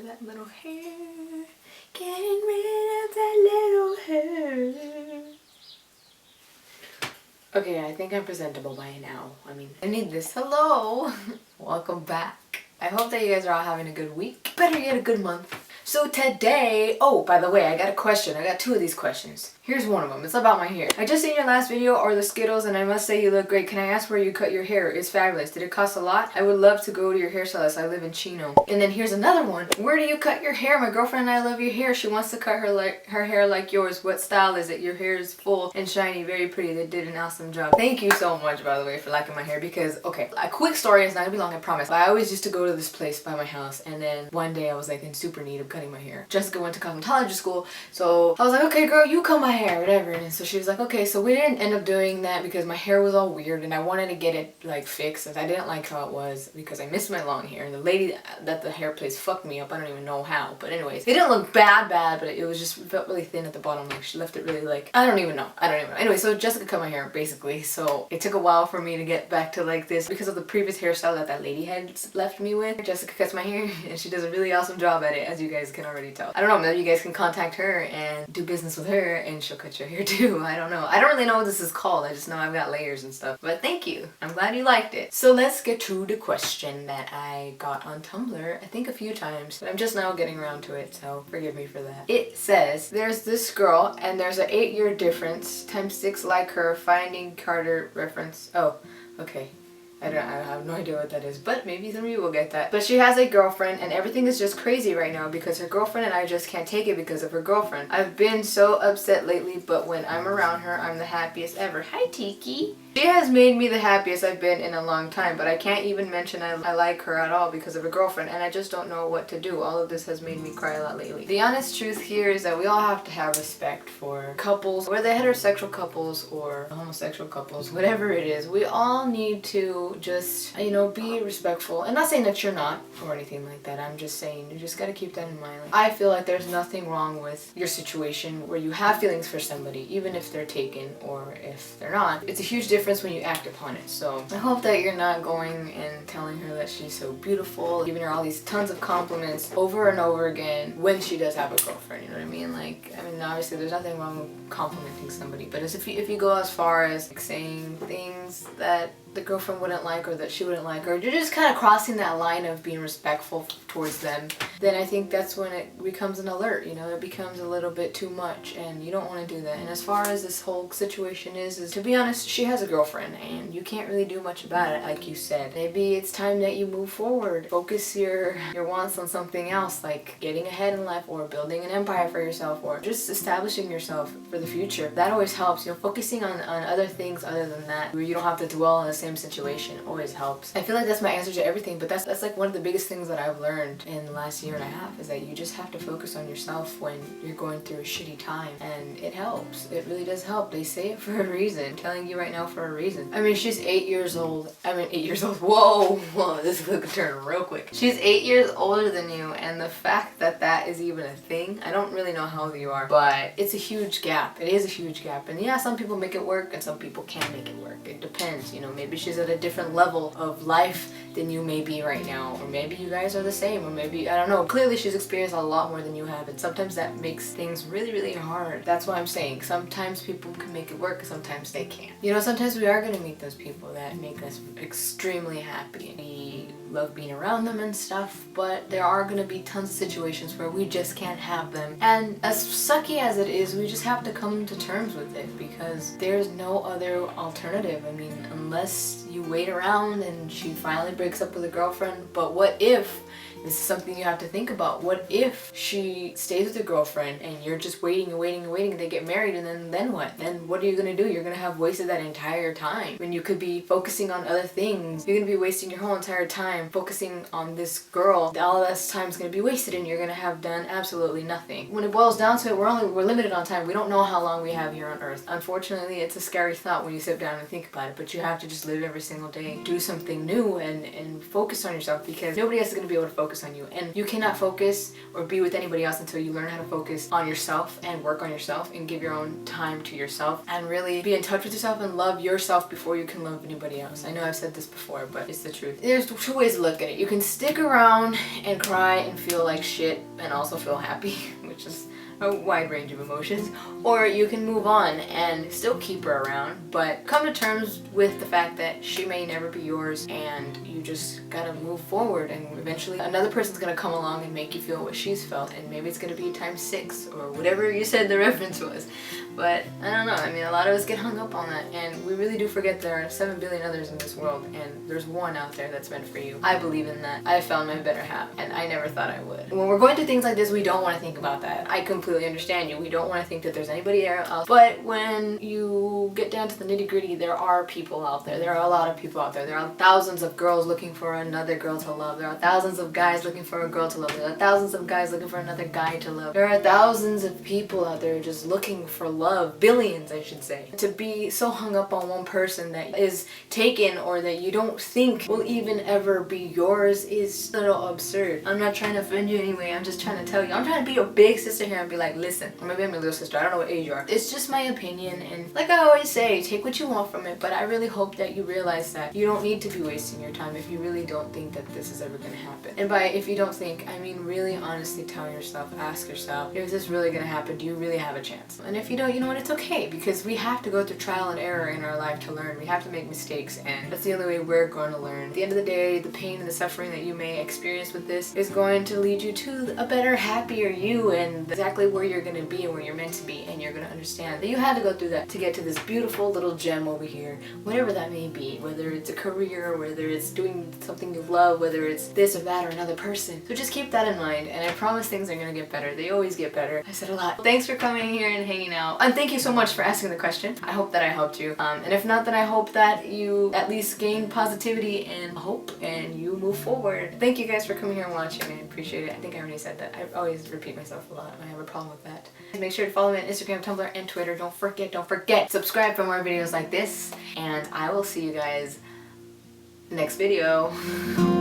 that little hair. Getting rid of that little hair. Okay, I think I'm presentable by now. I mean, I need this. Hello! Welcome back. I hope that you guys are all having a good week. Better yet, a good month. So today, oh, by the way, I got a question. I got two of these questions. Here's one of them. It's about my hair. I just seen your last video or the Skittles and I must say you look great. Can I ask where you cut your hair? It's fabulous. Did it cost a lot? I would love to go to your hairstylist. I live in Chino. And then here's another one. Where do you cut your hair? My girlfriend and I love your hair. She wants to cut her hair like yours. What style is it? Your hair is full and shiny, very pretty. They did an awesome job. Thank you so much, by the way, for liking my hair because, okay, a quick story. It's not gonna be long, I promise. But I always used to go to this place by my house and then one day I was like in super need of cutting my hair. Jessica went to cosmetology school, so I was like, okay girl, you cut my hair, whatever. And so she was like, okay. So we didn't end up doing that because my hair was all weird and I wanted to get it like fixed and I didn't like how it was because I missed my long hair and the lady that the hair place fucked me up. I don't even know how, but anyways, it didn't look bad, but it was just, it felt really thin at the bottom. Like she left it really like, I don't even know. Anyway, so Jessica cut my hair basically, so it took a while for me to get back to like this because of the previous hairstyle that lady had left me with. Jessica cuts my hair and she does a really awesome job at it, as you guys can already tell. I don't know, maybe you guys can contact her and do business with her and she'll cut your hair too. I don't know. I don't really know what this is called. I just know I've got layers and stuff. But thank you. I'm glad you liked it. So let's get to the question that I got on Tumblr, I think a few times, but I'm just now getting around to it, so forgive me for that. It says, there's this girl and there's an 8-year difference, times 6 like her, finding Carter reference. Oh, okay. I have no idea what that is, but maybe some of you will get that. But she has a girlfriend and everything is just crazy right now because her girlfriend and I just can't take it because of her girlfriend. I've been so upset lately, but when I'm around her, I'm the happiest ever. Hi, Tiki. She has made me the happiest I've been in a long time, but I can't even mention I like her at all because of her girlfriend, and I just don't know what to do. All of this has made me cry a lot lately. The honest truth here is that we all have to have respect for couples, whether they're heterosexual couples or homosexual couples, whatever it is. We all need to just, you know, be respectful. And not saying that you're not or anything like that. I'm just saying you just gotta keep that in mind. Like, I feel like there's nothing wrong with your situation where you have feelings for somebody, even if they're taken or if they're not. It's a huge difference when you act upon it. So I hope that you're not going and telling her that she's so beautiful, giving her all these tons of compliments over and over again when she does have a girlfriend, you know what I mean? Like, I mean, obviously there's nothing wrong with complimenting somebody, but if you go as far as like, saying things that the girlfriend wouldn't like or that she wouldn't like, or you're just kind of crossing that line of being respectful towards them, then I think that's when it becomes an alert, you know, it becomes a little bit too much and you don't want to do that. And as far as this whole situation is to be honest, she has a girlfriend and you can't really do much about it, like you said. Maybe it's time that you move forward, focus your wants on something else, like getting ahead in life or building an empire for yourself or just establishing yourself for the future. That always helps, you know, focusing on other things other than that, where you don't have to dwell on the same situation always helps. I feel like that's my answer to everything, but that's like one of the biggest things that I've learned in the last year and a half is that you just have to focus on yourself when you're going through a shitty time, and it helps. It really does help. They say it for a reason. I'm telling you right now for a reason. I mean, she's 8 years old. I mean, 8 years old. Whoa, this could turn real quick. She's 8 years older than you, and the fact that that is even a thing, I don't really know how old you are, but it's a huge gap. It is a huge gap, and yeah, some people make it work and some people can't make it work. It depends, you know, maybe she's at a different level of life than you may be right now, or maybe you guys are the same, or maybe, I don't know. Clearly she's experienced a lot more than you have, and sometimes that makes things really, really hard. That's what I'm saying. Sometimes people can make it work, sometimes they can't. You know, sometimes we are gonna meet those people that make us extremely happy. We love being around them and stuff, but there are gonna be tons of situations where we just can't have them. And as sucky as it is, we just have to come to terms with it because there's no other alternative. I mean, unless you wait around and she finally breaks up with a girlfriend, but what if, this is something you have to think about, what if she stays with a girlfriend and you're just waiting and waiting and waiting and they get married, and then what? Then what are you gonna do? You're gonna have wasted that entire time when you could be focusing on other things. You're gonna be wasting your whole entire time focusing on this girl. All this time is gonna be wasted and you're gonna have done absolutely nothing. When it boils down to it, we're limited on time. We don't know how long we have here on earth. Unfortunately, it's a scary thought when you sit down and think about it, but you have to just live every single day, do something new and focus on yourself, because nobody else is gonna be able to focus focus on you. And you cannot focus or be with anybody else until you learn how to focus on yourself and work on yourself and give your own time to yourself and really be in touch with yourself and love yourself before you can love anybody else. I know I've said this before, but it's the truth. There's two ways to look at it. You can stick around and cry and feel like shit and also feel happy, which is a wide range of emotions, or you can move on and still keep her around, but come to terms with the fact that she may never be yours, and you just gotta move forward, and eventually another person's gonna come along and make you feel what she's felt, and maybe it's gonna be times 6 or whatever you said the reference was. But I don't know, I mean, a lot of us get hung up on that, and we really do forget there are 7 billion others in this world, and there's one out there that's meant for you. I believe in that. I found my better half, and I never thought I would. When we're going through things like this, we don't want to think about that. I completely understand you. We don't want to think that there's anybody else. But when you get down to the nitty-gritty, there are people out there. There are a lot of people out there. There are thousands of girls looking for another girl to love. There are thousands of guys looking for a girl to love. There are thousands of guys looking for another guy to love. There are thousands of people out there just looking for love. Billions, I should say. To be so hung up on one person that is taken or that you don't think will even ever be yours is a little absurd. I'm not trying to offend you anyway. I'm just trying to tell you. I'm trying to be your big sister here and be like, listen, or maybe I'm your little sister. I don't know what age you are. It's just my opinion, and like I always say, take what you want from it, but I really hope that you realize that you don't need to be wasting your time if you really don't think that this is ever going to happen. And by if you don't think, I mean really honestly tell yourself, ask yourself, is this really going to happen? Do you really have a chance? And if you don't, you know what, it's okay, because we have to go through trial and error in our life to learn. We have to make mistakes, and that's the only way we're going to learn. At the end of the day, the pain and the suffering that you may experience with this is going to lead you to a better, happier you, and exactly where you're going to be and where you're meant to be, and you're going to understand that you had to go through that to get to this beautiful little gem over here, whatever that may be, whether it's a career, whether it's doing something you love, whether it's this or that or another person. So just keep that in mind, and I promise things are going to get better. They always get better. I said a lot. Thanks for coming here and hanging out, and thank you so much for asking the question. I hope that I helped you, and if not, then I hope that you at least gain positivity and hope and you move forward. Thank you guys for coming here and watching. I appreciate it. I think I already said that. I always repeat myself a lot. I have a problem with that. Make sure to follow me on Instagram, Tumblr, and Twitter. Don't forget, subscribe for more videos like this, and I will see you guys next video.